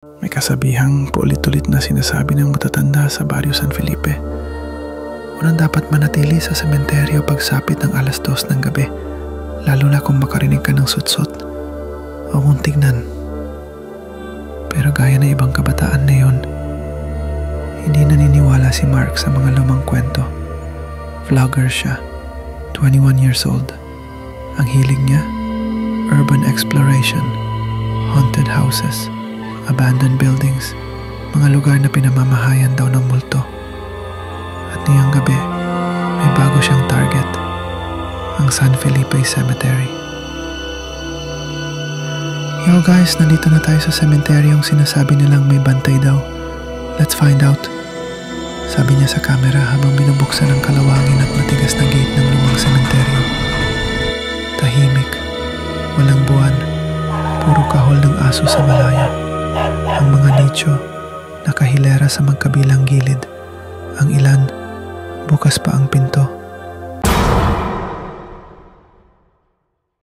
May kasabihang paulit-ulit na sinasabi ng matatanda sa Barrio San Felipe. Unang dapat manatili sa sementeryo pagsapit ng 2:00 ng gabi, lalo na kung makarinig ka ng sutsot o mong tignan. Pero gaya ng ibang kabataan na yon, hindi naniniwala si Mark sa mga lumang kwento. Vlogger siya, 21 years old. Ang hilig niya, urban exploration, haunted houses, abandoned buildings, mga lugar na pinamamahayan daw ng multo. At niyang gabi, may bago siyang target, ang San Felipe Cemetery. Yo guys, nandito na tayo sa sementeryong sinasabi nilang may bantay daw. Let's find out. Sabi niya sa camera habang binubuksan ang kalawangin at matigas na gate ng lumang sementeryo. Tahimik, walang buwan, puro kahol ng aso sa malaya. Ang mga nicho, nakahilera sa magkabilang gilid. Ang ilan, bukas pa ang pinto.